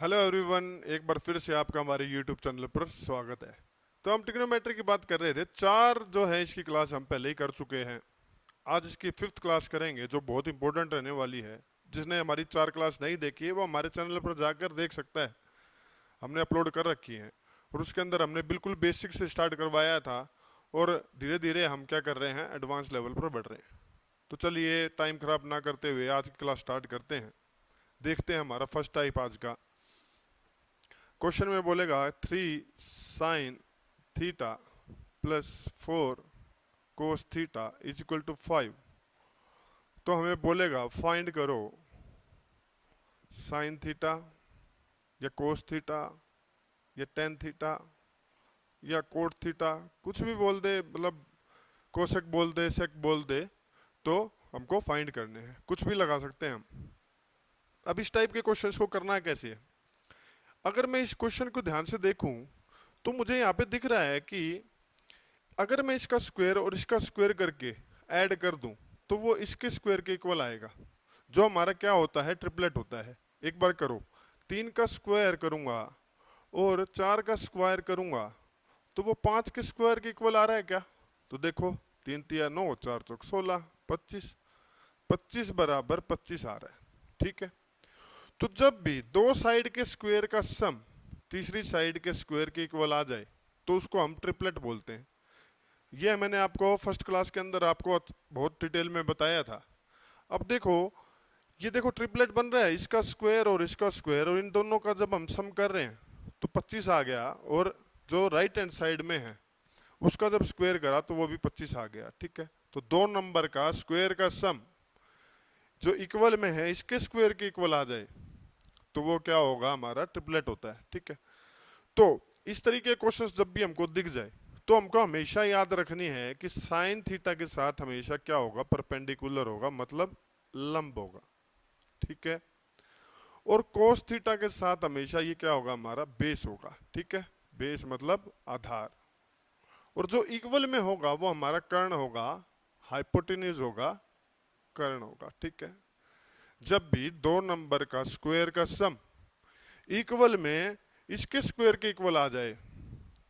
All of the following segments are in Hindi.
हेलो एवरीवन, एक बार फिर से आपका हमारे यूट्यूब चैनल पर स्वागत है। तो हम ट्रिग्नोमेट्री की बात कर रहे थे। चार जो है इसकी क्लास हम पहले ही कर चुके हैं। आज इसकी 5th क्लास करेंगे जो बहुत इंपॉर्टेंट रहने वाली है। जिसने हमारी 4 क्लास नहीं देखी है वो हमारे चैनल पर जाकर देख सकता है, हमने अपलोड कर रखी है। और उसके अंदर हमने बिल्कुल बेसिक से स्टार्ट करवाया था और धीरे धीरे हम क्या कर रहे हैं, एडवांस लेवल पर बढ़ रहे हैं। तो चलिए टाइम खराब ना करते हुए आज की क्लास स्टार्ट करते हैं। देखते हैं हमारा फर्स्ट टाइप आज का। क्वेश्चन में बोलेगा 3 sin theta plus 4 cos theta is equal to 5। तो हमें बोलेगा फाइंड करो साइन थीटा या कोस थीटा या टेन थीटा या कोट थीटा, कुछ भी बोल दे, मतलब कोसेक बोल दे, सेक बोल दे, तो हमको फाइंड करने हैं। कुछ भी लगा सकते हैं हम। अब इस टाइप के क्वेश्चंस को करना है कैसे है। अगर मैं इस क्वेश्चन को ध्यान से देखूं तो मुझे यहाँ पे दिख रहा है कि अगर मैं इसका स्क्वायर और इसका स्क्वायर करके ऐड कर दूं तो वो इसके स्क्वायर के इक्वल आएगा, जो हमारा क्या होता है, ट्रिपलेट होता है। एक बार करो, 3 का स्क्वायर करूंगा और 4 का स्क्वायर करूंगा तो वो 5 के स्क्वायर के इक्वल आ रहा है क्या? तो देखो, 3 तिया 9, 4 चौक 16, 25, 25 बराबर 25 आ रहा है। ठीक है। तो जब भी दो साइड के स्क्वायर का सम तीसरी साइड के स्क्वायर के इक्वल आ जाए तो उसको हम ट्रिपलेट बोलते हैं। यह मैंने आपको फर्स्ट क्लास के अंदर आपको बहुत डिटेल में बताया था। अब देखो, ये देखो ट्रिपलेट बन रहा है, इसका स्क्वायर और इसका स्क्वायर, और इन दोनों का जब हम सम कर रहे हैं तो 25 आ गया, और जो राइट हैंड साइड में है उसका जब स्क्वायर करा तो वो भी 25 आ गया। ठीक है। तो दो नंबर का स्क्वायर का सम जो इक्वल में है इसके स्क्वायर के इक्वल आ जाए तो वो क्या होगा, हमारा ट्रिपलेट होता है। ठीक है। तो इस तरीके के क्वेश्चंस जब भी हमको दिख जाए तो हमको हमेशा याद रखनी है कि साइन थीटा के साथ हमेशा क्या होगा, परपेंडिकुलर होगा, मतलब लंब होगा। ठीक है। और कोस थीटा के साथ हमेशा ये क्या होगा, हमारा बेस होगा। ठीक है। बेस मतलब आधार। और जो इक्वल में होगा वो हमारा कर्ण होगा, हाइपोटेन्यूज होगा, कर्ण होगा। ठीक है। जब भी दो नंबर का स्क्वायर का सम इक्वल में इसके स्क्वायर के इक्वल आ जाए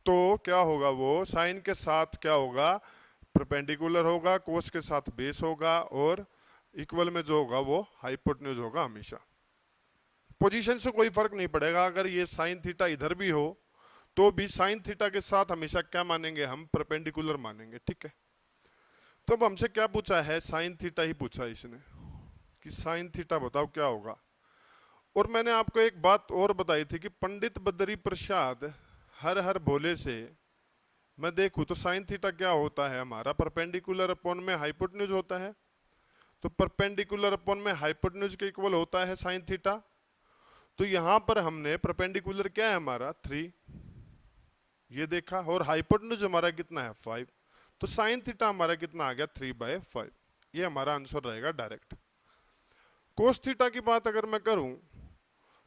तो क्या होगा, वो साइन के साथ क्या होगा, परपेंडिकुलर होगा, कोस के साथ बेस होगा, और इक्वल में जो होगा वो हाइपोटेन्यूज होगा हमेशा। पोजीशन से कोई फर्क नहीं पड़ेगा। अगर ये साइन थीटा इधर भी हो तो भी साइन थीटा के साथ हमेशा क्या मानेंगे, हम परपेंडिकुलर मानेंगे। ठीक है। तो अब हमसे क्या पूछा है, साइन थीटा ही पूछा है इसने कि साइन थीटा बताओ क्या होगा। और मैंने आपको एक बात और बताई थी कि पंडित बद्री प्रसाद हर हर भोले से मैं देखूं तो साइन थीटा क्या होता है, हमारा परपेंडिकुलर अपॉन में हाइपोटेन्यूज होता है। तो परपेंडिकुलर अपॉन में हाइपोटेन्यूज के इक्वल होता है साइन थीटा। तो यहां पर हमने परपेंडिकुलर क्या है हमारा 3, ये देखा, और हाइपोटेन्यूज हमारा कितना है 5। तो साइन थीटा हमारा कितना आ गया 3/5। ये हमारा आंसर रहेगा डायरेक्ट। कोस थीटा की बात अगर मैं करूं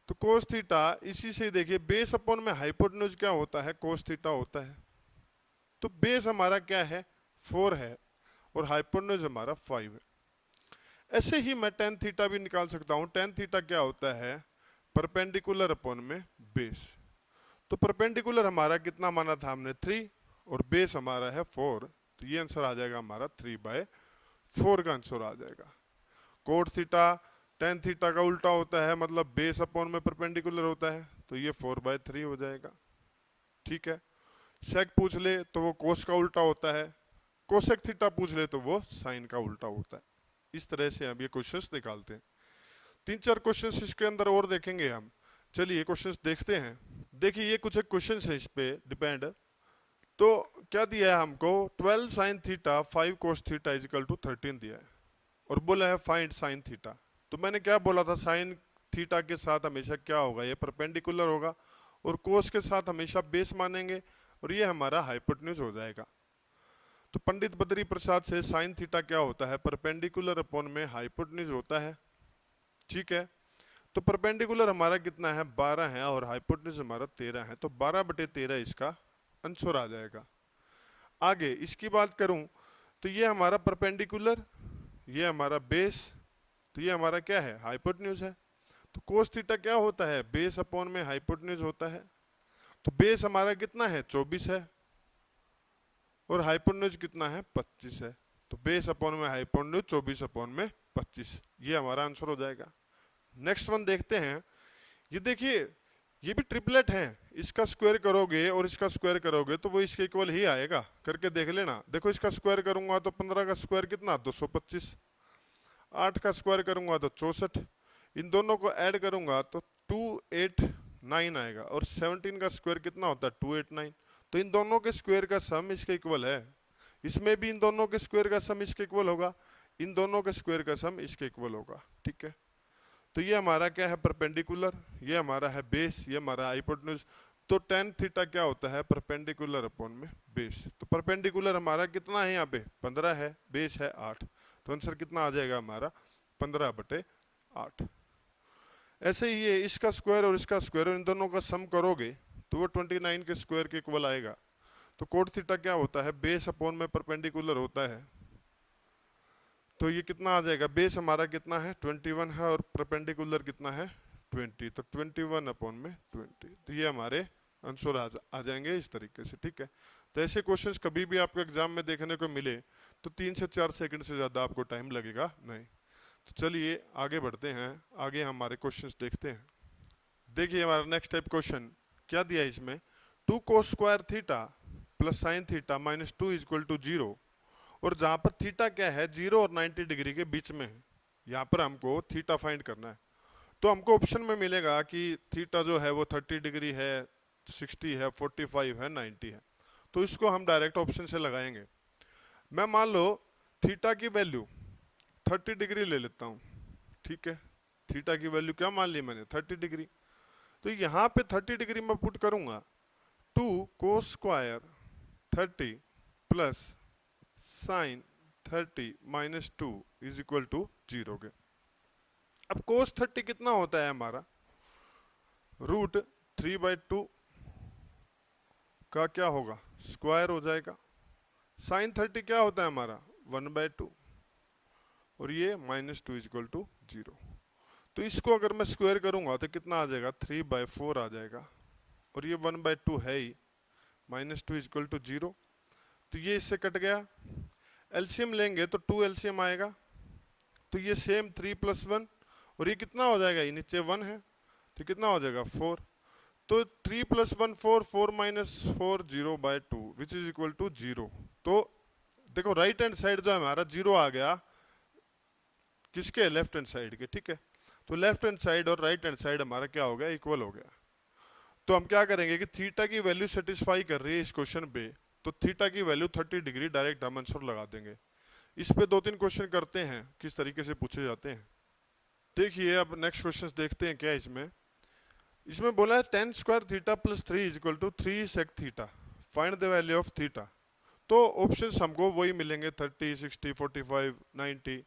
तो कोस थीटा इसी से देखिए, बेस अपॉन में हाइपोटेन्यूज क्या होता है, कोस थीटा होता है। तो बेस हमारा क्या है 4 है और हाइपोटेन्यूज हमारा 5 है। ऐसे ही मैं टेन थीटा भी निकाल सकता हूं। टेन थीटा क्या होता है, परपेंडिकुलर अपॉन में बेस। तो परपेंडिकुलर हमारा कितना माना था हमने 3 और बेस हमारा है 4। तो ये आंसर आ जाएगा हमारा 3/4 का आंसर आ जाएगा। कोट थीटा टेन थीटा का उल्टा होता है, मतलब बेस अपॉन में परपेंडिकुलर होता है, तो ये 4/3 हो जाएगा। ठीक है। सेक पूछ ले तो वो कोस का उल्टा होता है, कोसेक थीटा पूछ ले तो वो साइन का उल्टा होता है। इस तरह से हम ये क्वेश्चंस निकालते हैं। 3-4 क्वेश्चंस इसके अंदर और देखेंगे हम। चलिए क्वेश्चंस देखते हैं। देखिए ये कुछ एक क्वेश्चंस है इस पे डिपेंड। तो क्या दिया है हमको, 12 sin theta 5 cos theta is equal to 13 दिया है और बोला है फाइंड साइन थीटा। तो मैंने क्या बोला था, साइन थीटा के साथ हमेशा क्या होगा, ये परपेंडिकुलर होगा, और कोस के साथ हमेशा बेस मानेंगे, और ये हमारा हाइपोटेन्यूज हो जाएगा। तो पंडित बद्री प्रसाद से साइन थीटा क्या होता है, परपेंडिकुलर अपॉन में हाइपोटेन्यूज होता है। ठीक है। तो परपेंडिकुलर हमारा कितना है 12 है और हाइपोटेन्यूज हमारा 13 है, तो 12/13 इसका आंसर आ जाएगा। आगे इसकी बात करूं तो ये हमारा परपेंडिकुलर, ये हमारा बेस, तो ये हमारा क्या है हाइपोटेन्यूज है। तो कोस थीटा क्या होता है, बेस अपॉन में हाइपोटेन्यूज होता है। तो बेस हमारा कितना है, 24 है, और हाइपोटेन्यूज कितना है, 25 है। तो बेस अपॉन में हाइपोटेन्यूज 24 अपॉन में 25, ये हमारा आंसर हो जाएगा। नेक्स्ट वन देखते हैं। ये देखिए, ये भी ट्रिपलेट है, इसका स्क्वायर करोगे और इसका स्क्वायर करोगे तो वो इसके इक्वल ही आएगा, करके देख लेना। देखो इसका स्क्वायर करूंगा तो 15 का स्क्वायर कितना, 225, 8 का स्क्वायर करूंगा तो 64, इन दोनों को ऐड करूंगा तो 289 आएगा, और 17 का स्क्वायर कितना होता है, 289। तो इन दोनों के स्क्वायर का सम इसके इक्वल है, इसमें भी इन दोनों के स्क्वायर का सम इसके इक्वल होगा, इन दोनों के स्क्वायर का सम इसके इक्वल होगा, ठीक है। तो ये हमारा क्या है, परपेंडिकुलर, ये हमारा है बेस, ये हमारा हाइपोटेन्यूज। तो tan थीटा क्या होता है, परपेंडिकुलर अपॉन में बेस। तो परपेंडिकुलर हमारा कितना है, यहाँ पे 15 है, बेस है 8, तो आंसर कितना आ जाएगा हमारा, 15/8। ऐसे ही ये इसका स्क्वायर और इसका स्क्वायर, इन दोनों का सम करोगे तो वो 29 के स्क्वायर के इक्वल आएगा। तो कोट थीटा क्या होता है, बेस अपॉन में परपेंडिकुलर होता है। तो ये कितना आ जाएगा, बेस हमारा कितना है, 21 है, और परपेंडिकुलर कितना है, 20। तो 21 अपॉन में 20। तो ये हमारे आंसर आ जाएंगे इस तरीके से, ठीक है। तो ऐसे क्वेश्चंस कभी भी आपको एग्जाम में देखने को मिले तो 3 से 4 सेकंड से ज़्यादा आपको टाइम लगेगा नहीं। तो चलिए आगे बढ़ते हैं, आगे हमारे क्वेश्चंस देखते हैं। देखिए हमारा नेक्स्ट टाइप क्वेश्चन क्या दिया है इसमें, 2 cos square theta plus sine theta minus 2 equal to 0, और जहां पर थीटा क्या है, 0 और 90 डिग्री के बीच में है। यहाँ पर हमको थीटा फाइंड करना है। तो हमको ऑप्शन में मिलेगा कि थीटा जो है वो 30 डिग्री है, 60 है, 45 है, 90 है। तो इसको हम डायरेक्ट ऑप्शन से लगाएंगे। मैं मान लो थीटा की वैल्यू 30 डिग्री ले लेता हूँ, ठीक है। थीटा की वैल्यू क्या मान ली मैंने, 30 डिग्री। तो यहाँ पे 30 डिग्री में पुट करूंगा 2 cos square 30 plus sine 30 minus 2 is equal to 0 के। अब cos 30 कितना होता है हमारा, √3/2 का क्या होगा, स्क्वायर हो जाएगा। साइन 30 क्या होता है हमारा, 1/2, और ये -2 इज इक्वल टू 0। तो इसको अगर मैं स्क्वायर करूंगा तो कितना आ जाएगा, 3/4 आ जाएगा, और ये 1/2 है ही, -2 इज इक्वल टू 0। तो ये इससे कट गया। एलसीएम लेंगे तो 2 एलसीएम आएगा, तो ये सेम 3 + 1, और ये कितना हो जाएगा, ये नीचे 1 है, तो कितना हो जाएगा 4। तो 3 + 1 4, 4 - 4 0/2 विच इज इक्वल टू 0। तो देखो राइट हैंड साइड जो है हमारा 0 आ गया, किसके, लेफ्ट हैंड साइड के, ठीक है। तो लेफ्ट हैंड साइड और राइट हैंड साइड हमारा क्या हो गया, इक्वल हो गया। तो हम क्या करेंगे कि थीटा की वैल्यू सेटिस्फाई कर रही है इस क्वेश्चन पे, तो थीटा की वैल्यू 30 डिग्री डायरेक्ट हम आंसर लगा देंगे। इस पे 2-3 क्वेश्चन करते हैं किस तरीके से पूछे जाते हैं। देखिए अब नेक्स्ट क्वेश्चन देखते हैं क्या इसमें बोला है tan square theta plus 3 is equal to 3 sec theta, find the value of theta. तो ऑप्शंस हमको वही मिलेंगे, 30, 60, 45, 90।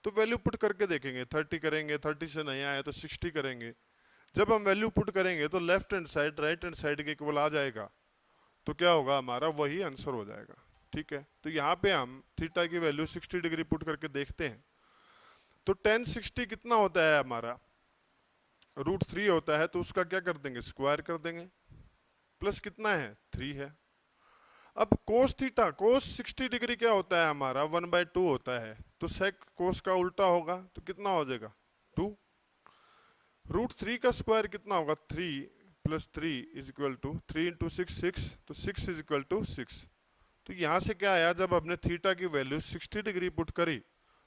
तो वैल्यू पुट करके देखेंगे, 30 करेंगे, 30 से नहीं आया तो 60 करेंगे। जब हम वैल्यू पुट करेंगे तो left hand side right hand side के इक्वल आ जाएगा, तो क्या होगा हमारा, वही आंसर हो जाएगा, ठीक है। तो यहाँ पे हम थीटा की वैल्यू 60 डिग्री पुट करके देखते हैं। तो tan 60 कितना होता है हमारा, √3 होता है, तो उसका क्या कर देंगे, स्क्वायर कर देंगे, प्लस कितना है 3 है। अब cos थीटा, cos 60 डिग्री क्या होता है हमारा, 1/2 होता है, तो sec cos का उल्टा होगा, तो कितना हो जाएगा 2। √3 का स्क्वायर कितना होगा, 3 + 3 इज इक्वल टू 3 × 6 6, तो 6 इज इक्वल टू 6। तो यहाँ से क्या आया, जब हमने थीटा की वैल्यू 60 डिग्री पुट करी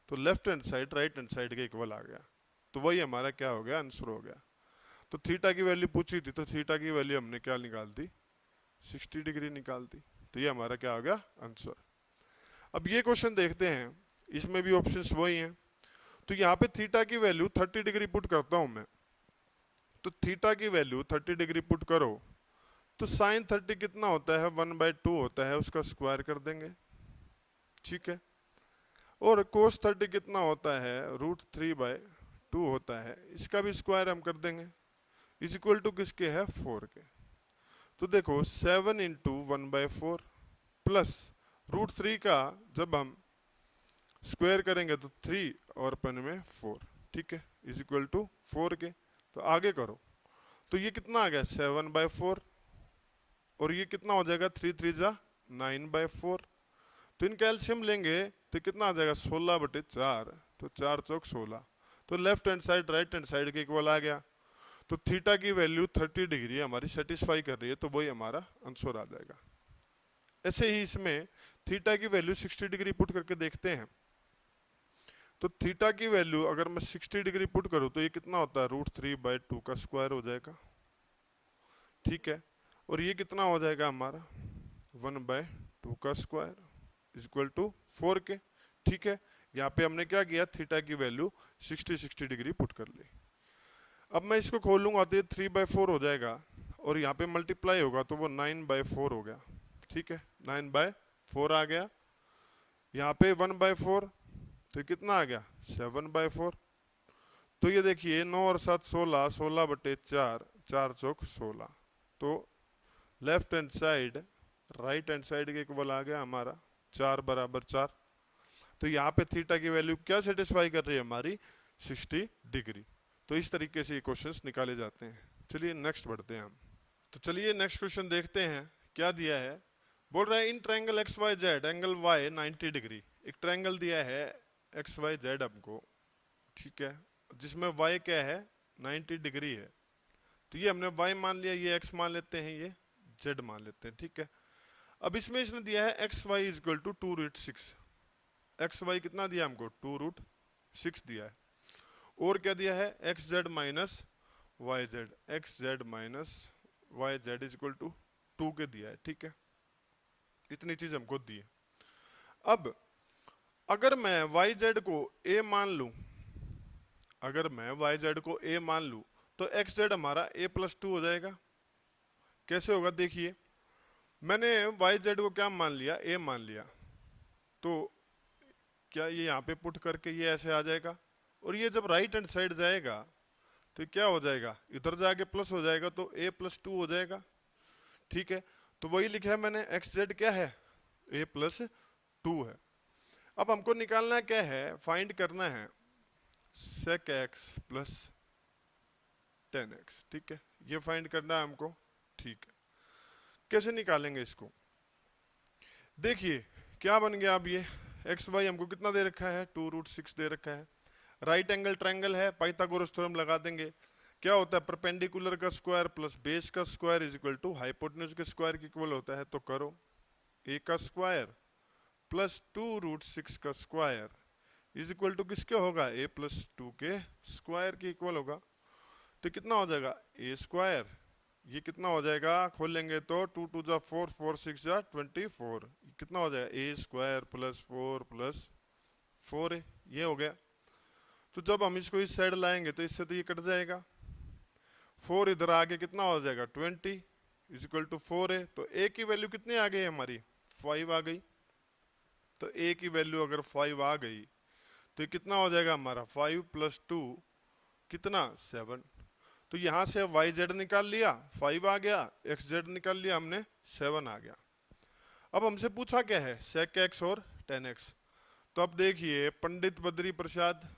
तो left hand side right hand side के इक्वल आ गया, तो वही हमारा क्या हो गया, आंसर हो गया। तो थीटा की वैल्यू पूछी थी, तो थीटा की वैल्यू हमने क्या निकाल दी, 60 डिग्री निकाल दी, तो ये हमारा क्या हो गया, आंसर। अब ये क्वेश्चन देखते हैं, इसमें भी ऑप्शंस वही हैं। तो यहाँ पे थीटा की वैल्यू 30 डिग्री पुट करता हूं मैं, तो थीटा की वैल्यू 30 डिग्री पुट करो तो साइन 30 कितना होता है, 1/2 होता है, उसका स्क्वायर कर देंगे, ठीक है। और cos 30 कितना होता है, √3/2 होता है, इसका भी स्क्वायर हम कर देंगे, इज इक्वल टू किसके है, 4 के। तो देखो 7 × 1/4 प्लस √3 का जब हम स्क्वायर करेंगे तो 3 और अपन में 4, ठीक है, इज इक्वल टू 4 के। तो आगे करो, तो ये कितना आ गया 7/4, और ये कितना हो जाएगा 3 3 जा 9/4। तो इनका एलसीएम लेंगे तो कितना आ जाएगा 16/4, तो 4 चौक 16। तो left hand side right hand side के इक्वल आ गया। तो थीटा की वैल्यू 30 डिग्री हमारी सेटिस्फाई कर रही है, तो वही हमारा आंसर आ जाएगा। ऐसे ही इसमें थीटा की वैल्यू 60 डिग्री पुट करके देखते हैं। तो थीटा की वैल्यू अगर मैं 60 डिग्री पुट करूं तो ये कितना होता है √3/2 का स्क्वायर हो जाएगा, ठीक है। और ये कितना हो जाएगा हमारा 1/2 का स्क्वायर इक्वल टू 4 के, ठीक है। यहाँ पे हमने क्या किया, थीटा की वैल्यू 60 डिग्री पुट कर ली। अब मैं इसको खोलूंगा तो ये 3/4 हो जाएगा, और यहाँ पे मल्टीप्लाई होगा तो वो 9/4 हो गया, ठीक है। 9/4 आ गया। यहाँ पे 1/4, तो कितना आ गया 7/4। तो ये देखिए 9 और 7 16, 16/4, 4 चौक 16। तो left hand side right hand side के इक्वल आ गया हमारा 4/4। तो यहाँ पे थीटा की वैल्यू क्या सेटिस्फाई कर रही है हमारी 60 डिग्री। तो इस तरीके से ये क्वेश्चंस निकाले जाते हैं। चलिए नेक्स्ट बढ़ते हैं हम। तो चलिए नेक्स्ट क्वेश्चन देखते हैं क्या दिया है। बोल रहा है in triangle XYZ angle Y 90 degree. एक ट्रायंगल दिया है XYZ हमको, ठीक है, जिसमें Y क्या है 90 डिग्री है। तो ये हमने Y मान लिया, ये X मान लेते हैं, ये Z मान लेते हैं, ठीक है। अब इसमें इसने दिया है XY इक्वल टू 2√6। XY कितना दिया हमको 2√6 दिया है। और क्या दिया है XZ minus YZ, XZ minus YZ equal to 2 के दिया है, ठीक है। इतनी चीज हमको दी है। अब अगर मैं YZ को A मान लूं, अगर मैं YZ को A मान लूं तो XZ हमारा A+2 हो जाएगा। कैसे होगा देखिए, मैंने YZ को क्या मान लिया A मान लिया, तो क्या ये यहाँ पे पुट करके ये ऐसे आ जाएगा, और ये जब राइट हैंड साइड जाएगा तो क्या हो जाएगा इधर जाके प्लस हो जाएगा, तो A+2 हो जाएगा, ठीक है। तो वही लिखा है मैंने, XZ क्या है A+2 है। अब हमको निकालना क्या है, फाइंड करना है sec x plus tan x, ठीक है। ये फाइंड करना है हमको, ठीक है। कैसे निकालेंगे इसको, देखिए क्या बन गया। अब ये XY हमको कितना दे रखा है 2√6 दे रखा है। राइट एंगल ट्रायंगल है, पाइथागोरस थ्योरम लगा देंगे। क्या होता है परपेंडिकुलर का स्क्वायर प्लस बेस का square is equal to hypotenuse के स्क्वायर के इक्वल होता है। तो करो a का स्क्वायर प्लस 2√6 का स्क्वायर इज इक्वल टू किसके होगा A+2 के स्क्वायर के इक्वल होगा। तो कितना हो जाएगा a स्क्वायर, ये कितना हो जाएगा खोलेंगे तो 2 2 जा 4, 4 6 जा 24, कितना हो जाएगा a square plus 4 plus 4a, ये हो गया। तो जब हम इसको इस साइड लाएंगे तो इससे तो ये कट जाएगा, 4 इधर आगे कितना हो जाएगा 20 इज इक्वल टू 4a। तो a की वैल्यू कितनी आ गई हमारी 5 आ गई। तो a की वैल्यू अगर 5 आ गई तो ये कितना हो जाएगा हमारा 5 + 2 कितना 7। तो यहां से YZ निकाल लिया 5 आ गया, XZ निकाल लिया हमने 7 आ गया। अब हमसे पूछा क्या है sec x और tan x। तो अब देखिए पंडित बद्री प्रसाद,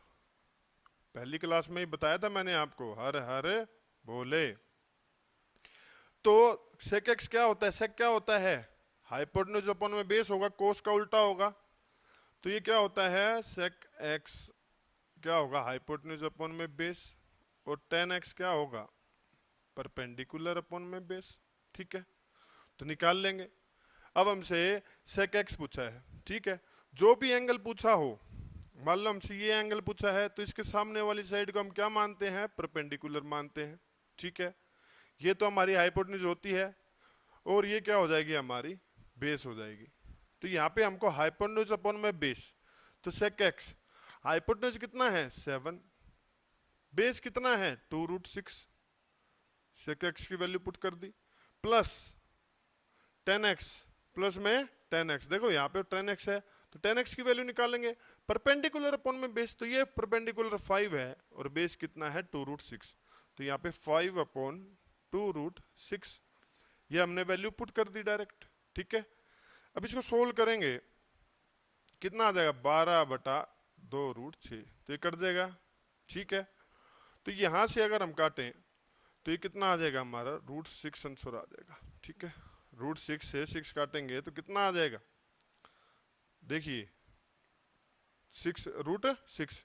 पहली क्लास में ही बताया था मैंने आपको, हर हर बोले। तो sec x क्या होता है, sec क्या होता है हाइपोटेन्यूज अपॉन में बेस होगा, कोस का उल्टा होगा। तो ये क्या होता है sec x क्या होगा हाइपोटेन्यूज अपॉन में बेस, और tan x क्या होगा परपेंडिकुलर अपॉन में बेस, ठीक है। तो निकाल लेंगे। अब हमसे sec x पूछा है, ठीक है। जो भी एंगल पूछा हो, मान लो हमसे ये एंगल पूछा है तो इसके सामने वाली साइड को हम क्या मानते हैं परपेंडिकुलर मानते हैं, ठीक है। ये तो हमारी हाइपोटेन्यूज होती है, और ये क्या हो जाएगी हमारी बेस हो जाएगी। तो यहाँ पे हमको हाइपोटेन्यूज अपॉन में बेस, तो sec x हाइपोटेन्यूज कितना है 7, बेस कितना है 2√6, sec x की वैल्यू पुट कर दी, प्लस tan x, प्लस में tan x, देखो यहाँ पे tan x है तो tan x की वैल्यू निकालेंगे परपेंडिकुलर अपॉन में बेस। तो ये परपेंडिकुलर 5 है और बेस कितना है 2√6, तो यहाँ पे 5 अपॉन 2√6, ये हमने वैल्यू पुट कर दी डायरेक्ट, ठीक है। अब इसको सोल्व करेंगे कितना आ जाएगा 12/2√6, तो ये कट जाएगा, ठीक है। तो यहाँ से अगर हम काटें तो ये कितना आ जाएगा हमारा, √6 आंसर आ जाएगा। ठीक है, √6 से 6 काटेंगे तो कितना आ जाएगा, देखिए 6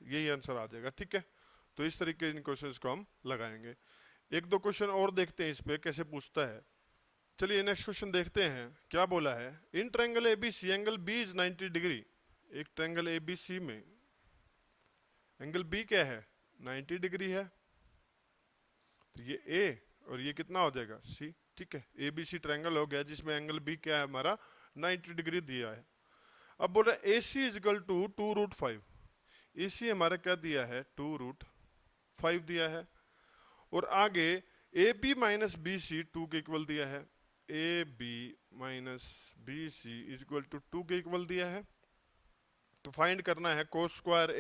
यही आंसर आ जाएगा। ठीक है, तो इस तरीके इन क्वेश्चंस को हम लगाएंगे। एक दो क्वेश्चन और देखते हैं इस पे कैसे पूछता है। चलिए नेक्स्ट क्वेश्चन देखते हैं, क्या बोला है। In triangle ABC angle B is 90 degree. एक ट्रायंगल एबीसी में एंगल बी क्या है, 90 डिग्री है। तो ये ए और ये कितना हो जाएगा, सी। ठीक है, एबीसी ट्रायंगल हो गया जिसमें एंगल बी क्या है हमारा, 90 डिग्री दिया है। अब बोल रहा है A C is equal to 2√5। A C हमारा क्या दिया है, 2√5 दिया है। और आगे A B minus B C 2 के इक्वल दिया है। A B minus B C is equal to 2 के इक्वल दिया है। तो फाइंड करना है cos square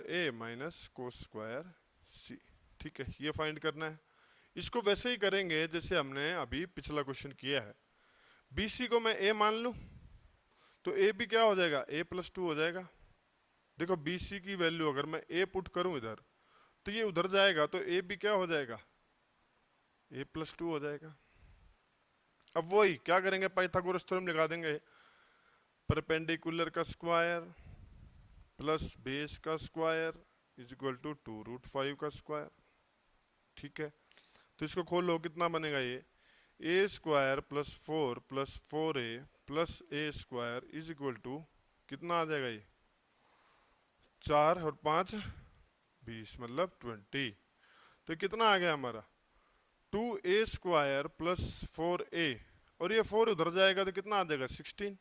A minus cos square C. ठीक है, ये फाइंड करना है। इसको वैसे ही करेंगे जैसे हमने अभी पिछला क्वेश्चन किया है। बी सी को मैं ए मान लूं तो ए बी क्या हो जाएगा, a+2 हो जाएगा। देखो बी सी की वैल्यू अगर मैं ए पुट करूं इधर तो ये उधर जाएगा, तो ए बी क्या हो जाएगा, a+2 हो जाएगा। अब वही क्या करेंगे, पाइथागोरस थ्योरम लगा देंगे। परपेंडिकुलर का स्क्वायर प्लस बेस का स्क्वायर इज इक्वल टू 2√5 का स्क्वायर। ठीक है, तो इसको खोलो, कितना बनेगा ये, a square plus 4 plus 4a plus a square is equal to कितना आ जाएगा ये, 4 और 5 20 मतलब 20। तो कितना आ गया हमारा, 2a स्क्वायर प्लस 4a और ये 4 उधर जाएगा तो कितना आ जाएगा 16।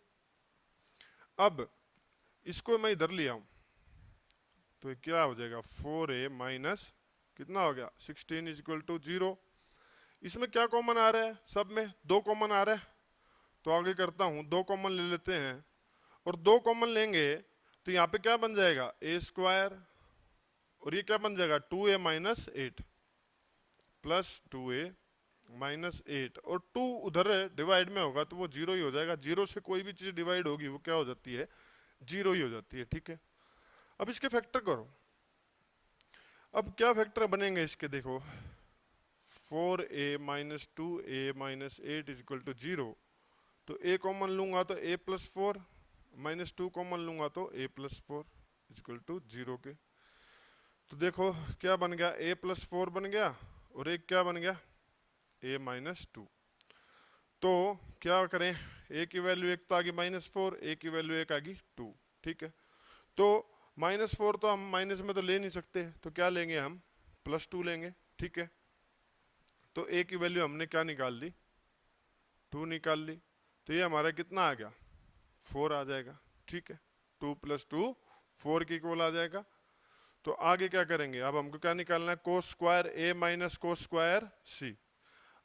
अब इसको मैं इधर ले आऊं तो क्या हो जाएगा, 4a माइनस कितना हो गया 16 इज इक्वल टू 0। इसमें क्या कॉमन आ रहा है, सब में 2 कॉमन आ रहा है। तो आगे करता हूं, 2 कॉमन ले लेते हैं और 2 कॉमन लेंगे तो यहाँ पे क्या बन जाएगा, ए स्क्वायर और ये क्या बन जाएगा 2a minus 8 plus 2a minus 8 और 2 उधर डिवाइड में होगा तो वो 0 ही हो जाएगा। 0 से कोई भी चीज डिवाइड होगी वो क्या हो जाती है, 0 ही हो जाती है। ठीक है, अब इसके फैक्टर करो। अब क्या फैक्टर बनेंगे इसके, देखो 4a minus 2a minus 8 is equal to 0। तो a कॉमन लूंगा तो a+4 माइनस 2 कॉमन लूंगा तो a+4 इज इक्वल टू 0 के। तो देखो क्या बन गया, a+4 बन गया और एक क्या बन गया, a माइनस 2। तो क्या करें, a की वैल्यू एक तो आ गई -4, a की वैल्यू एक आ गई 2। ठीक है, तो -4 तो हम माइनस में तो ले नहीं सकते, तो क्या लेंगे हम, +2 लेंगे। ठीक है, तो a की वैल्यू हमने क्या निकाल ली, 2 निकाल ली। तो ये हमारा कितना आ गया, 4 आ जाएगा। ठीक है, 2 + 2 4 के इक्वल आ जाएगा। तो आगे क्या करेंगे, अब हमको क्या निकालना है, cos square a minus cos square c।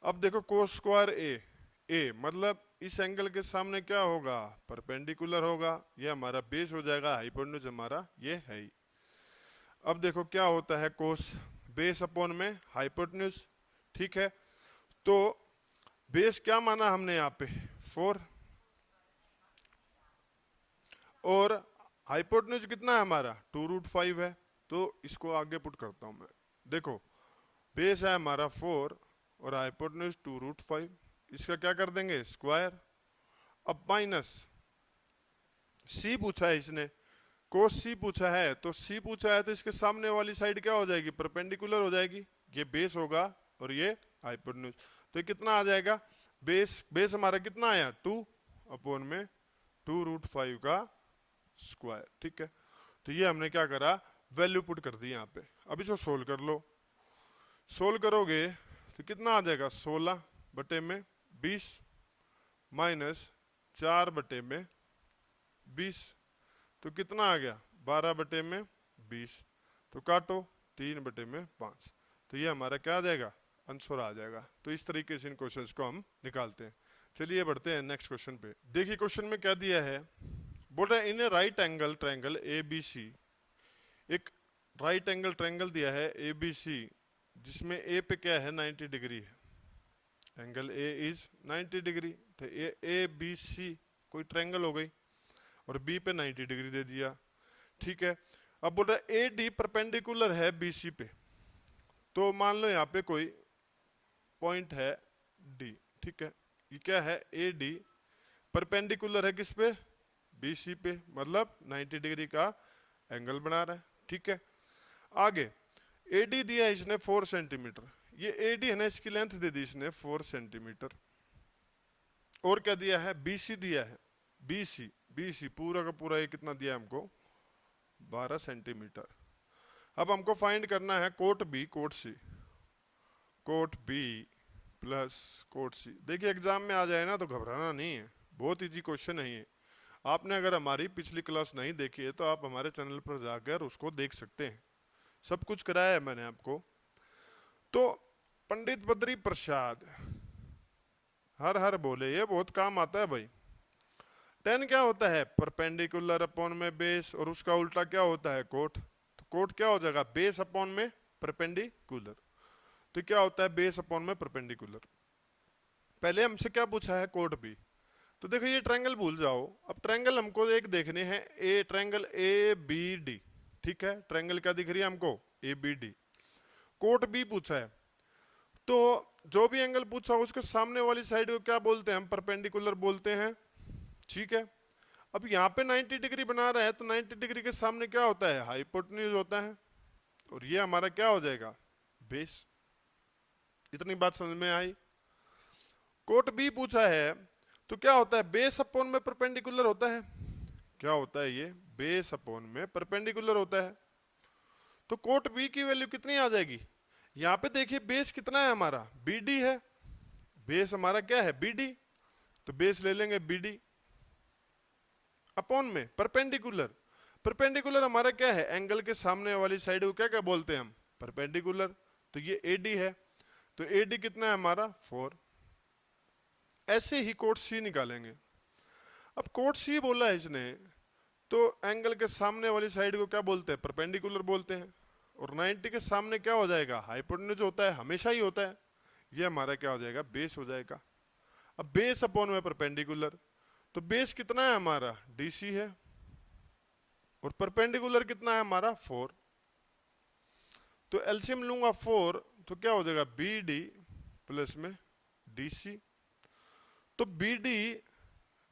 अब देखो कोस स्क्वायर a मतलब इस एंगल के सामने क्या होगा, परपेंडिकुलर होगा। ये हमारा बेस हो जाएगा, हाइपोटेन्यूज हमारा ये है ही। अब देखो क्या होता है, कोस बेस अपॉन में हाइपोटेन्यूज। ठीक है, तो बेस क्या माना हमने यहाँ पे 4 और हाइपोटेन्यूज कितना है हमारा 2√5 है। तो इसको आगे पुट करता हूं मैं। देखो बेस है हमारा 4 और हाइपोटेन्यूज 2√5, इसका क्या कर देंगे स्क्वायर। अब माइनस सी पूछा है इसने, कोस सी पूछा है, तो सी पूछा है तो इसके सामने वाली साइड क्या हो जाएगी, परपेंडिकुलर हो जाएगी। ये बेस होगा और ये हाइपोटेन्यूज। तो ये कितना आ जाएगा, बेस हमारा कितना आया 2 अपॉन में 2√5 का स्क्वायर। ठीक है, तो ये हमने क्या करा, वैल्यू पुट कर दी यहाँ पे। अब इसको सोल्व कर लो, सोल्व करोगे तो कितना आ जाएगा 16/20 माइनस 4/20 तो कितना आ गया 12/20। तो काटो 3/5। तो ये हमारा क्या आ जाएगा, आंसर आ जाएगा। तो इस तरीके से इन क्वेश्चंस को हम निकालते हैं। चलिए बढ़ते हैं नेक्स्ट क्वेश्चन पे। देखिए क्वेश्चन में क्या दिया है, बोल रहा है इन ए राइट एंगल ट्रायंगल ABC। एक राइट एंगल ट्रायंगल दिया है ABC जिसमें A पे क्या है 90 डिग्री है, एंगल A इज 90 डिग्री। तो ABC कोई ट्रायंगल हो गई और B पे 90 डिग्री दे दिया। ठीक है, अब बोल रहा है ए डी परपेंडिकुलर है बी सी पे, तो मान लो यहाँ पे कोई पॉइंट है डी, ठीक है, ये क्या है ए डी परपेंडिकुलर है किस पे, बी सी पे, मतलब 90 डिग्री का एंगल बना रहा है, ठीक है। आगे AD दिया है इसने 4 सेंटीमीटर, ये AD है ना, इसकी लेंथ दे दी इसने 4 सेंटीमीटर। और क्या दिया है, BC दिया है, BC पूरा का पूरा ये कितना दिया है हमको, 12 सेंटीमीटर। अब हमको फाइंड करना है cot B plus cot C। देखिए एग्जाम में आ जाए ना तो घबराना नहीं है, बहुत इजी क्वेश्चन है ये। आपने अगर हमारी पिछली क्लास नहीं देखी है तो आप हमारे चैनल पर जाकर उसको देख सकते हैं, सब कुछ कराया है मैंने आपको। तो पंडित बद्री प्रसाद हर हर बोले, ये बहुत काम आता है भाई। टेन क्या होता है, परपेंडिकुलर अपॉन में बेस, और उसका उल्टा क्या होता है कोट। तो कोट क्या हो जाएगा, बेस अपॉन में परपेंडिकुलर। तो क्या होता है बेस अपॉन में परपेंडिकुलर। पहले हमसे क्या पूछा है कोट बी, तो देखो ये ट्रायंगल भूल जाओ। अब ट्रायंगल हमको एक देखने हैं, a triangle A B D, ठीक है, ट्रायंगल क्या दिख रही है हमको, A B D. Cot B पूछा है, तो जो भी एंगल पूछा उसके सामने वाली साइड को क्या बोलते हैं हम, परपेंडिकुलर बोलते हैं, ठीक है। अब यहाँ पे 90 डिग्री बना रहा है, तो 90 डिग्री के सामने क्या होता है, हाइपोटेन्यूज होता है, और ये हमारा क्या हो जाएगा, बेस। इतनी बात समझ में आई। कोट बी पूछा है, तो क्या होता है, बेस अपॉन में परपेंडिकुलर होता है, क्या होता है ये, बेस अपॉन में परपेंडिकुलर होता है। तो कोट बी की वैल्यू कितनी आ जाएगी, यहां पे देखिए बेस कितना है हमारा, BD है, बेस हमारा क्या है BD, तो बेस ले लेंगे BD अपॉन में परपेंडिकुलर। परपेंडिकुलर हमारा क्या है, एंगल के सामने वाली साइड को क्या क्या बोलते हैं हम, परपेंडिकुलर। तो ये AD है, तो AD कितना है हमारा 4। ऐसे ही कोट C निकालेंगे। अब कोट C बोला है इसने, तो एंगल के सामने वाली साइड को क्या बोलते हैं, परपेंडिकुलर बोलते हैं, और 90 के सामने क्या हो जाएगा, हाइपोटेन्यूज होता है, हमेशा ही होता है, ये हमारा क्या हो जाएगा, बेस हो जाएगा। अब बेस अपॉन में परपेंडिकुलर, तो बेस कितना है हमारा DC है, और परपेंडिकुलर कितना है हमारा 4। तो एलसीएम लूंगा 4, तो क्या हो जाएगा BD प्लस में DC। तो BD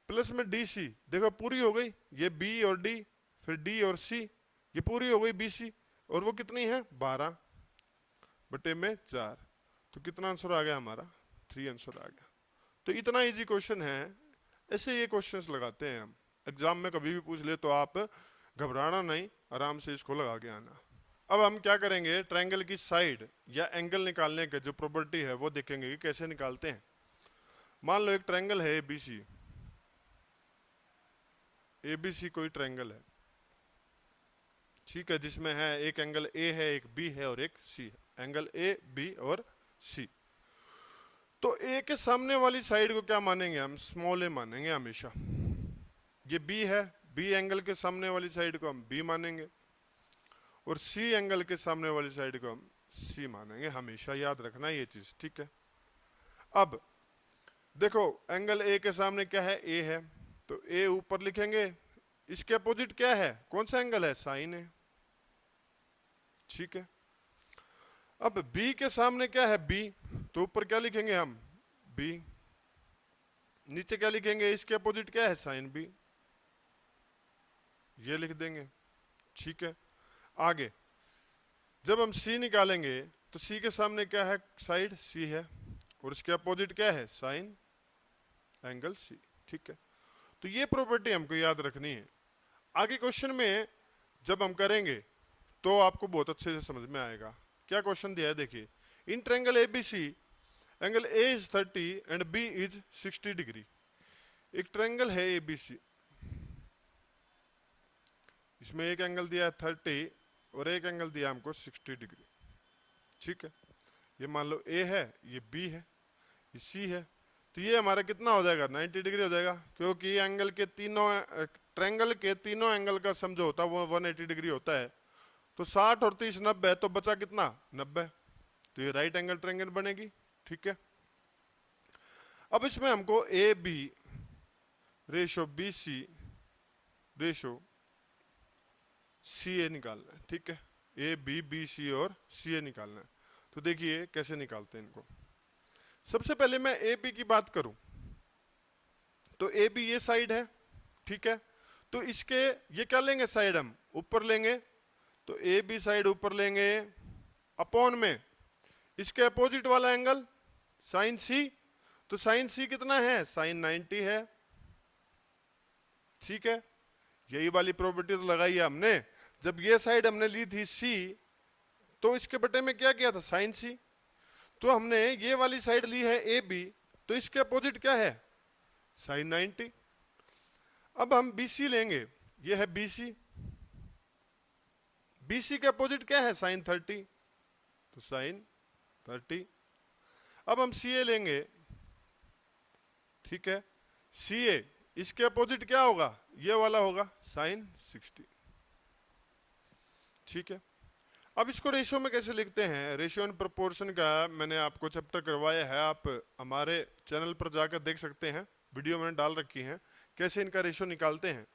प्लस में DC, देखो पूरी हो गई, ये B और D, फिर D और C, ये पूरी हो गई BC, और वो कितनी है 12 बटे में 4। तो कितना आंसर आ गया हमारा, 3 आंसर आ गया। तो इतना इजी क्वेश्चन है, ऐसे ये क्वेश्चंस लगाते हैं हम। एग्जाम में कभी भी पूछ ले तो आप घबराना नहीं, आराम से इसको लगा के आना। अब हम क्या करेंगे, ट्रायंगल की साइड या एंगल निकालने के जो प्रॉपर्टी है वो देखेंगे कि कैसे निकालते हैं। मान लो एक ट्रायंगल है ABC कोई ट्रायंगल है, ठीक है, जिसमें है एक एंगल A है, एक B है और एक C है, एंगल A B और C। तो A के सामने वाली साइड को क्या मानेंगे हम, स्मॉल a मानेंगे हमेशा। ये B है, B एंगल के सामने वाली साइड को हम B मानेंगे, और C एंगल के सामने वाली साइड को हम C मानेंगे, हमेशा याद रखना ये चीज, ठीक है। अब देखो एंगल A के सामने क्या है, A है, तो A ऊपर लिखेंगे, इसके अपोजिट क्या है, कौन सा एंगल है, साइन है, ठीक है। अब B के सामने क्या है B, तो ऊपर क्या लिखेंगे हम B, नीचे क्या लिखेंगे, इसके अपोजिट क्या है साइन B, ये लिख देंगे, ठीक है। आगे जब हम C निकालेंगे तो C के सामने क्या है, साइड C है, और इसके अपोजिट क्या है, साइन एंगल C, ठीक है। तो ये प्रॉपर्टी हमको याद रखनी है। आगे क्वेश्चन में जब हम करेंगे तो आपको बहुत अच्छे से समझ में आएगा। क्या क्वेश्चन दिया है देखिए, in triangle ABC angle A is 30 and B is 60 degree. एक ट्रायंगल है ABC, इसमें एक एंगल दिया है 30 और एक एंगल दिया हमको 60 डिग्री, ठीक है। ये मान लो A है, ये B है, ये C है, तो ये हमारा कितना हो जाएगा, 90 डिग्री हो जाएगा, क्योंकि एंगल के तीनों ट्रायंगल के तीनों एंगल का सम जो होता है वो 180 डिग्री होता है। तो 60 और 30 90, तो बचा कितना 90, तो ये राइट एंगल ट्रायंगल बनेगी, ठीक है। अब इसमें हमको AB रेशो BC रेशो सी ए निकालना है, ठीक है। ए बी, बी सी और सी ए निकालना है। तो देखिए कैसे निकालते हैं इनको। सबसे पहले मैं ए बी की बात करूं तो ए बी ये साइड है, ठीक है। तो इसके ये क्या लेंगे, साइड हम ऊपर लेंगे, तो ए बी साइड ऊपर लेंगे, अपॉन में इसके अपोजिट वाला एंगल साइन सी, तो साइन सी कितना है, साइन 90 है, ठीक है। यही वाली प्रॉपर्टी तो लगाई है हमने। जब ये साइड हमने ली थी सी, तो इसके बटे में क्या किया था, साइन सी। तो हमने ये वाली साइड ली है ए बी, तो इसके अपोजिट क्या है, साइन 90। अब हम बी सी लेंगे, ये है बी सी, बी सी के अपोजिट क्या है, साइन 30, तो साइन 30। अब हम सी ए लेंगे, ठीक है। सी ए इसके अपोजिट क्या होगा, ये वाला होगा, साइन 60, ठीक है। अब इसको रेशियो में कैसे लिखते हैं, रेशियो एंड प्रोपोर्शन का मैंने आपको चैप्टर करवाया है, आप हमारे चैनल पर जाकर देख सकते हैं, वीडियो मैंने डाल रखी है कैसे इनका रेशियो निकालते हैं,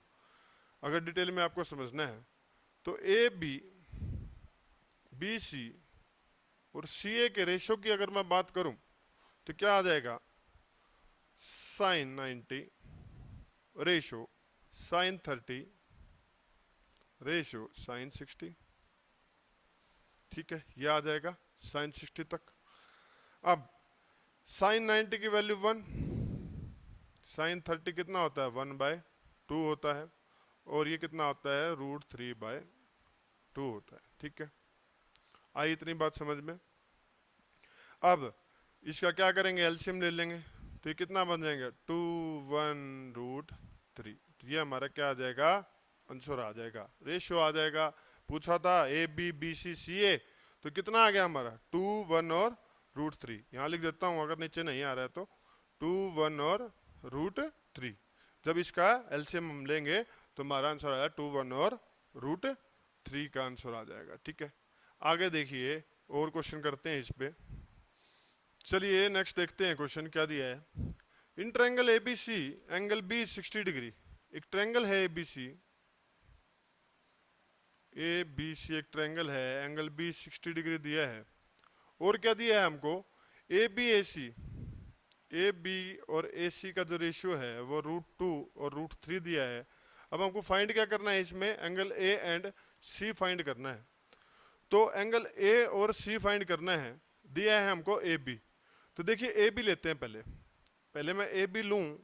अगर डिटेल में आपको समझना है। तो ए बी, बी सी और सी ए के रेशियो की अगर मैं बात करूं तो क्या आ जाएगा, sine 90 ratio sine 30 ratio sine 60, ठीक है। ये आ जाएगा साइन 60 तक। अब साइन 90 की वैल्यू 1, साइन 30 कितना होता है, 1/2 होता है, और ये कितना होता है, √3/2 होता है, ठीक है। आई इतनी बात समझ में। अब इसका क्या करेंगे, एलसीएम ले लेंगे, तो ये कितना बन जाएगा, 2 1 √3। तो ये हमारा क्या आ जाएगा, आंसर आ जाएगा, रेशियो आ जाएगा। पूछा था ए बी बी सी सी ए, तो कितना आ गया हमारा, 2 1 और √3। यहाँ लिख देता हूँ अगर नीचे नहीं आ रहा है तो, 2 1 और √3। जब इसका एलसीएम हम लेंगे तो हमारा आंसर आया 2 1 और √3 का आंसर आ जाएगा, ठीक है। आगे देखिए और क्वेश्चन करते हैं इस पे। चलिए नेक्स्ट देखते हैं क्वेश्चन क्या दिया है। In triangle ABC angle B 60 degree. एक ट्रायंगल है एबीसी, ए बी सी एक ट्रायंगल है, एंगल बी 60 डिग्री दिया है, और क्या दिया है हमको, A B A C, A B और ए सी का जो रेशियो है वो √2 और √3 दिया है। अब हमको फाइंड क्या करना है, इसमें angle A and C find करना है। तो एंगल ए और सी फाइंड करना है, दिया है हमको ए बी। तो देखिए ए बी लेते हैं, पहले मैं ए बी लूं,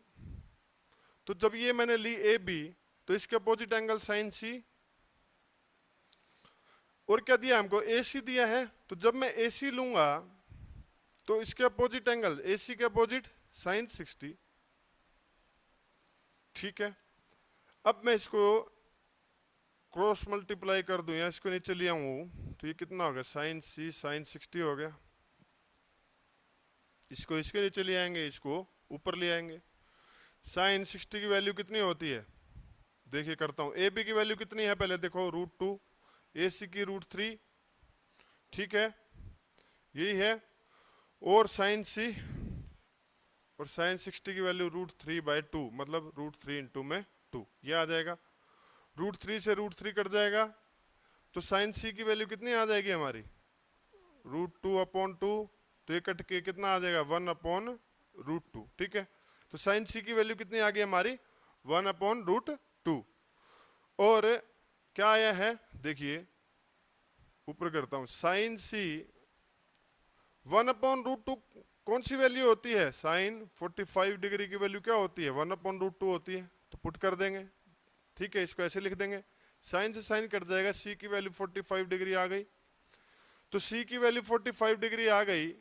तो जब ये मैंने ली ए बी, तो इसके अपोजिट एंगल साइन सी, और क्या दिया हमको, ए सी दिया है। तो जब मैं ए सी लूंगा तो इसके अपोजिट एंगल, ए सी के अपोजिट साइन 60, ठीक है। अब मैं इसको क्रॉस मल्टीप्लाई कर दूं या इसको नीचे ले आऊं, तो ये कितना हो गया, साइन सी साइन 60 हो गया। इसको इसके नीचे ले आएंगे, इसको ऊपर ले आएंगे। साइन 60 की वैल्यू कितनी होती है, देखिए करता हूं। ए बी की वैल्यू कितनी है, पहले देखो, √2, ए सी की √3, ठीक है, यही है। और साइन सी और साइन 60 की वैल्यू √3/2, मतलब √3 इंटू में 2, ये आ जाएगा। √3 से √3 कट जाएगा, तो साइन सी की वैल्यू कितनी आ जाएगी हमारी, √2/2, तो ये कट के कितना आ जाएगा, 1/√2, ठीक है। तो साइन सी की वैल्यू कितनी आ गई हमारी, 1/√2। और क्या आया है, देखिए ऊपर करता हूं, साइन सी 1/√2 कौन सी वैल्यू होती है, साइन 45 डिग्री की वैल्यू क्या होती है, 1/√2 होती है। तो पुट कर देंगे, ठीक है, इसको ऐसे लिख देंगे, साइन से साइन कट जाएगा, सी की वैल्यू 45 डिग्री आ गई। तो सी की वैल्यू 45 डिग्री आ गई,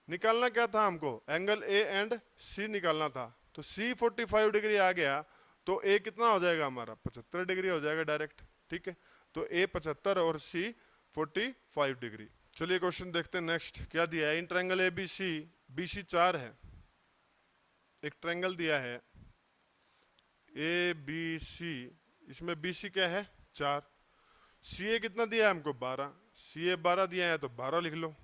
निकालना क्या था हमको, एंगल ए एंड सी निकालना था। तो सी 45 डिग्री आ गया, तो ए कितना हो जाएगा हमारा, 75 डिग्री हो जाएगा डायरेक्ट, ठीक है। तो ए 75 और सी 45 डिग्री। चलिए क्वेश्चन देखते हैं नेक्स्ट क्या दिया है। इन ट्रायंगल ए बी सी 4 है, एक ट्रायंगल दिया है ए बी सी, इसमें बी सी क्या है, 4, सी ए कितना दिया है हमको, 12, सी ए 12 दिया है तो 12 लिख लो।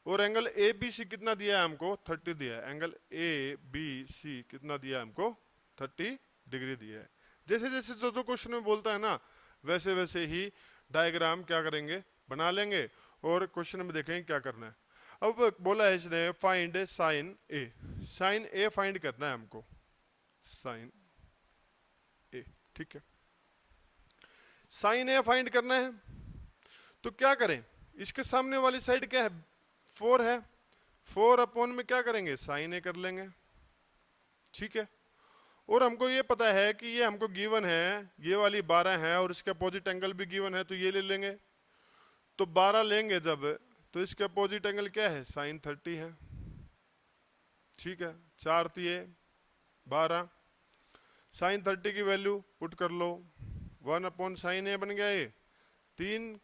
और एंगल ए बी सी कितना दिया है हमको, 30 दिया है। एंगल ए बी सी कितना दिया है हमको, 30 डिग्री दिया है। जैसे जैसे जो क्वेश्चन में बोलता है ना, वैसे वैसे ही डायग्राम क्या करेंगे, बना लेंगे और क्वेश्चन में देखेंगे क्या करना है। अब बोला है इसने फाइंड साइन ए, साइन ए फाइंड करना है हमको, साइन ए, ठीक है, साइन ए फाइंड करना है। तो क्या करें, इसके सामने वाली साइड क्या है, 4 है, 4 अपॉन में क्या करेंगे, साइन ए कर लेंगे, ठीक है। और हमको ये पता है कि ये हमको गिवन है, ये वाली 12 है और इसके अपोजिट एंगल भी गिवन है, तो ये ले लेंगे। तो 12 लेंगे जब, तो इसके अपोजिट एंगल क्या है, साइन 30 है, ठीक है। 4 तिये 12, साइन 30 की वैल्यू पुट कर लो, 1 अपॉन साइन ए बन गया, ये 3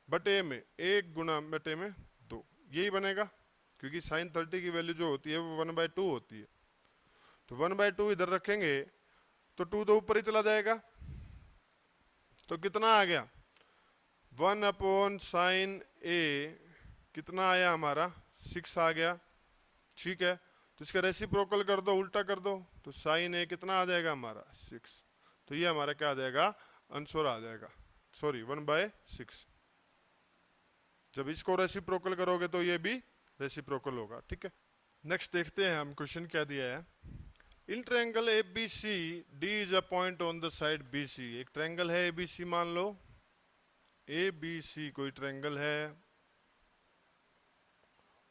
बटे में 1 गुना बटे में 2, यही बनेगा, क्योंकि साइन 30 की वैल्यू जो होती है वो 1/2 होती है। तो 1/2 इधर रखेंगे तो 2 तो ऊपर ही चला जाएगा, तो कितना आ गया, 1 अपॉन साइन ए कितना आया हमारा, 6 आ गया, ठीक है। तो इसका रेसिप्रोकल कर दो, उल्टा कर दो, तो साइन ए कितना आ जाएगा हमारा 6, तो ये हमारा क्या आ जाएगा, आंसर आ जाएगा, सॉरी 1/6। जब इसको रेसिप्रोकल करोगे तो ये भी रेसिप्रोकल होगा, ठीक है। नेक्स्ट देखते हैं हम क्वेश्चन क्या दिया है। In triangle ABC D is a point on the side BC, एक ट्रायंगल है ABC, मान लो ABC कोई ट्रायंगल है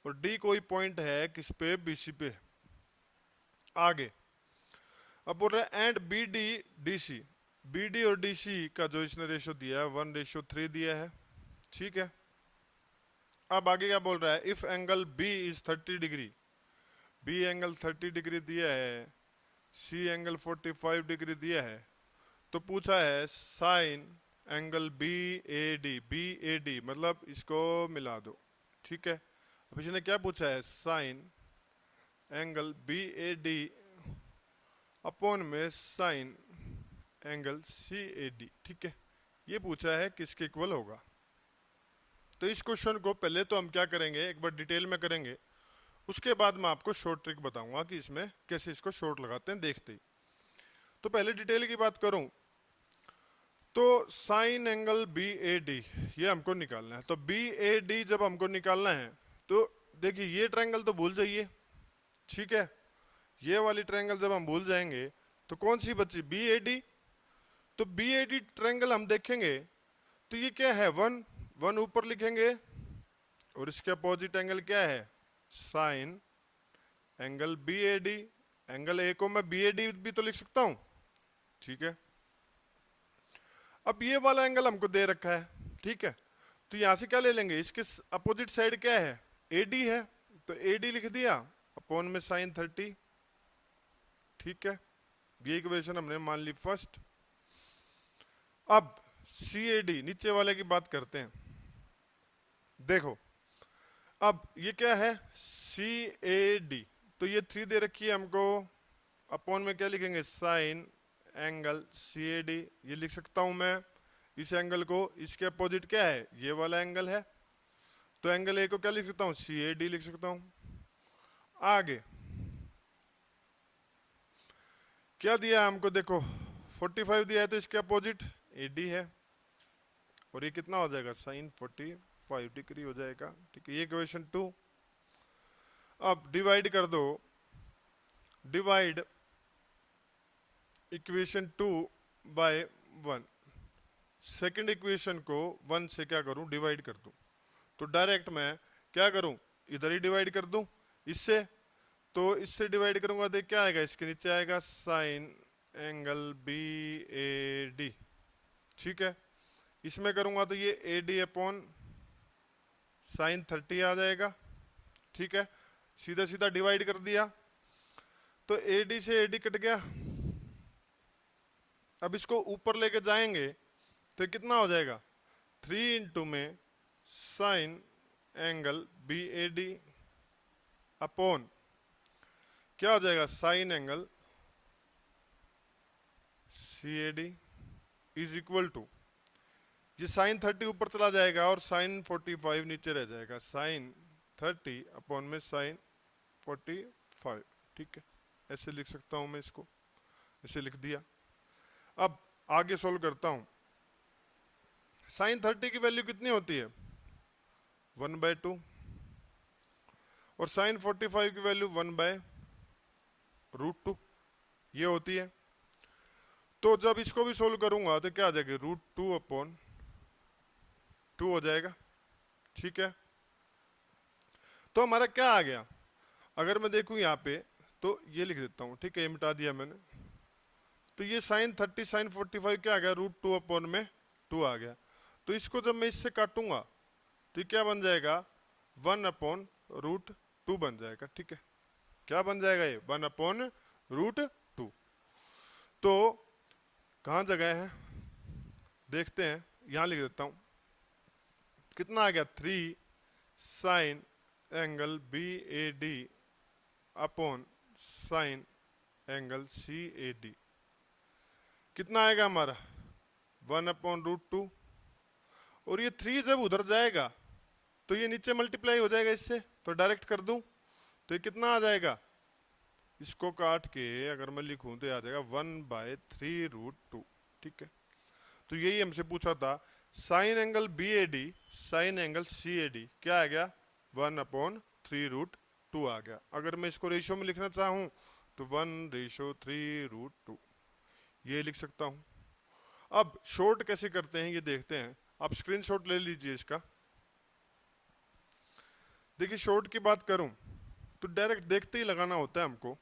और D कोई पॉइंट है किस पे, BC पे। आगे अब बोल रहा है एंड BD DC, BD और DC का जो इसने रेशो दिया है 1:3 दिया है, ठीक है। अब आगे क्या बोल रहा है, if angle B is 30 degree, B angle 30 degree दिया है, C एंगल 45 डिग्री दिया है, तो पूछा है साइन एंगल BAD मतलब इसको मिला दो, ठीक है। अब इसने क्या पूछा है, साइन एंगल BAD अपॉन में साइन एंगल CAD, ठीक है। ये पूछा है किसके इक्वल होगा। तो इस क्वेश्चन को पहले तो हम क्या करेंगे, एक बार डिटेल में करेंगे, उसके बाद मैं आपको शॉर्ट ट्रिक बताऊंगा कि इसमें कैसे इसको शॉर्ट लगाते हैं, देखते ही। तो पहले डिटेल की बात करूं तो साइन एंगल BAD ये हमको निकालना है। तो BAD जब हमको निकालना है तो देखिए ये ट्रायंगल तो भूल जाइए, ठीक है। ये वाली ट्रायंगल जब हम भूल जाएंगे तो कौन सी बची, BAD। तो BAD ट्रायंगल हम देखेंगे तो ये क्या है, 1 ऊपर लिखेंगे और इसके अपोजिट एंगल क्या है, sign angle BAD। Angle A को मैं BAD भी तो लिख सकता हूं, ठीक है। अब ये वाला एंगल हमको दे रखा है, ठीक है। तो यहां से क्या ले लेंगे, इसके अपोजिट साइड क्या है, AD है, तो AD लिख दिया अपॉन में साइन 30, ठीक है। ये इक्वेशन हमने मान ली फर्स्ट। अब CAD नीचे वाले की बात करते हैं, देखो अब ये क्या है, CAD, तो ये 3 दे रखी है हमको, अपॉन में क्या लिखेंगे, साइन एंगल CAD, ये लिख सकता हूं मैं इस एंगल को, इसके अपोजिट क्या है, ये वाला एंगल है, तो एंगल ए को क्या लिख सकता हूं, CAD लिख सकता हूं। आगे क्या दिया हमको, देखो 45 दिया है, तो इसके अपोजिट AD है और ये कितना हो जाएगा, साइन 45 डिग्री हो जाएगा, ठीक है। ये इक्वेशन 2। अब डिवाइड कर दो, divide equation 2 by 1, second equation को 1 से क्या करूं, डिवाइड कर दूं। तो डायरेक्ट मैं क्या करूं, इधर ही डिवाइड कर दूं इससे, तो इससे डिवाइड करूंगा तो क्या आएगा, इसके नीचे आएगा साइन एंगल BAD, ठीक है। इसमें करूंगा तो ये AD अपॉन साइन 30 आ जाएगा, ठीक है। सीधा सीधा डिवाइड कर दिया तो AD से AD कट गया। अब इसको ऊपर लेके जाएंगे तो कितना हो जाएगा, 3 इंटू में साइन एंगल BAD अपॉन क्या हो जाएगा, sine angle CAD is equal to, ये साइन 30 ऊपर चला जाएगा और साइन 45 नीचे रह जाएगा, साइन 30 अपॉन में साइन 45, ठीक है। ऐसे लिख सकता हूं मैं इसको, ऐसे लिख दिया। अब आगे सोल्व करता हूं, साइन 30 की वैल्यू कितनी होती है 1/2 और साइन 45 की वैल्यू 1/√2 ये होती है। तो जब इसको भी सोल्व करूंगा तो क्या आ जाएगा √2/2 हो जाएगा। ठीक है, तो हमारा क्या आ गया, अगर मैं देखूं यहाँ पे तो ये लिख देता हूं, ठीक है, ये मिटा दिया मैंने। तो ये साइन 30 साइन 45 क्या आ गया √2/2 आ गया। तो इसको जब मैं इससे काटूंगा तो ये क्या बन जाएगा 1/√2 बन जाएगा। ठीक है, क्या बन जाएगा ये 1/√2। तो कहाँ जगह है देखते हैं, यहां लिख देता हूं, कितना आ गया 3 sign angle BAD upon sine angle CAD कितना आएगा हमारा 1/√2। और ये 3 जब उधर जाएगा तो ये नीचे मल्टीप्लाई हो जाएगा इससे, तो डायरेक्ट कर दूं तो ये कितना आ जाएगा, इसको काट के अगर मैं लिखूं तो आ जाएगा 1/3√2। ठीक है, तो यही हमसे पूछा था, sign angle BAD sign angle CAD क्या आ गया 1/3√2 आ गया। अगर मैं इसको रेशियो में लिखना चाहूं तो 1:3√2 ये लिख सकता हूं। अब शॉर्ट कैसे करते हैं ये देखते हैं, आप स्क्रीनशॉट ले लीजिए इसका। देखिए शॉर्ट की बात करूं तो डायरेक्ट देखते ही लगाना होता है हमको।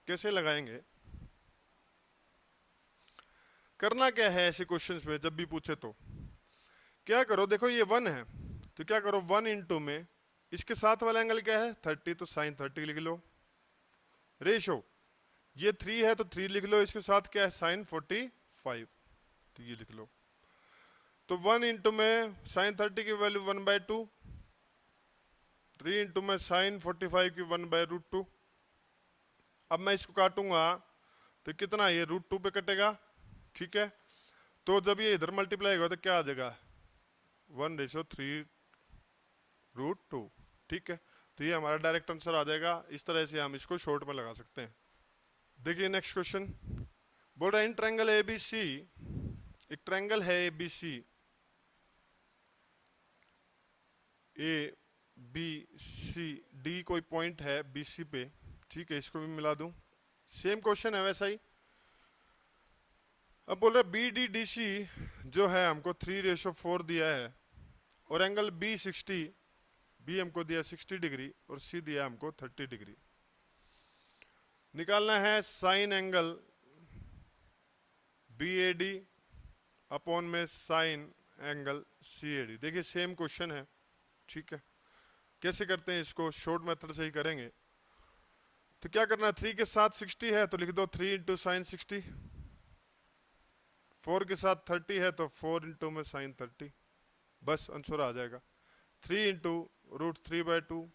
कैसे लगाएंगे, करना क्या है ऐसे क्वेश्चंस में जब भी पूछे तो क्या करो, देखो ये 1 है तो क्या करो 1 इंटू में इसके साथ वाला एंगल क्या है 30 तो साइन 30 लिख लो। रेशो ये 3 है तो 3 लिख लो, इसके साथ क्या है साइन 45 तो ये लिख लो। तो 1 इंटू में साइन 30 की वैल्यू 1/2, 3 इंटू में साइन 45 की 1/√2। अब मैं इसको काटूंगा तो कितना ये √2 पे कटेगा। ठीक है, तो जब ये इधर मल्टीप्लाई होगा तो क्या आ जाएगा 1:3√2। ठीक है, तो ये हमारा डायरेक्ट आंसर आ जाएगा। इस तरह से हम इसको शॉर्ट में लगा सकते हैं। देखिए नेक्स्ट क्वेश्चन बोल रहा है इन ट्रायंगल ABC, एक ट्रायंगल है ABC ABCD कोई पॉइंट है BC पे। ठीक है, इसको भी मिला दूं, सेम क्वेश्चन है वैसा ही। अब बोल रहा है BDDC जो है हमको 3:4 दिया है और एंगल B60 B हमको दिया 60 डिग्री और C दिया हमको 30 डिग्री। निकालना है साइन एंगल BAD अपॉन में साइन एंगल CAD। देखिए सेम क्वेश्चन है। ठीक है, कैसे करते हैं इसको, शॉर्ट मेथड से ही करेंगे। तो क्या करना है 3 के साथ 60 है तो लिख दो 3 इंटू साइन 60, 4 के साथ 30 है तो 4 इंटू में साइन 30, बस आंसर आ जाएगा 3 इंटू √3/2,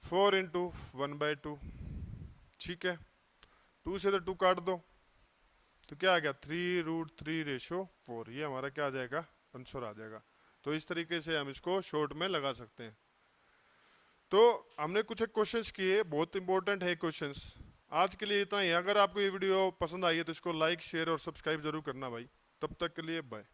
4 इंटू 1/2। ठीक है, 2 से तो 2 काट दो तो क्या आ गया 3√3/4, ये हमारा क्या आ जाएगा आंसर आ जाएगा। तो इस तरीके से हम इसको शॉर्ट में लगा सकते हैं। तो हमने कुछ एक क्वेश्चंस किए, बहुत इंपॉर्टेंट है क्वेश्चंस। आज के लिए इतना ही। अगर आपको ये वीडियो पसंद आई है तो इसको लाइक शेयर और सब्सक्राइब जरूर करना भाई। तब तक के लिए बाय।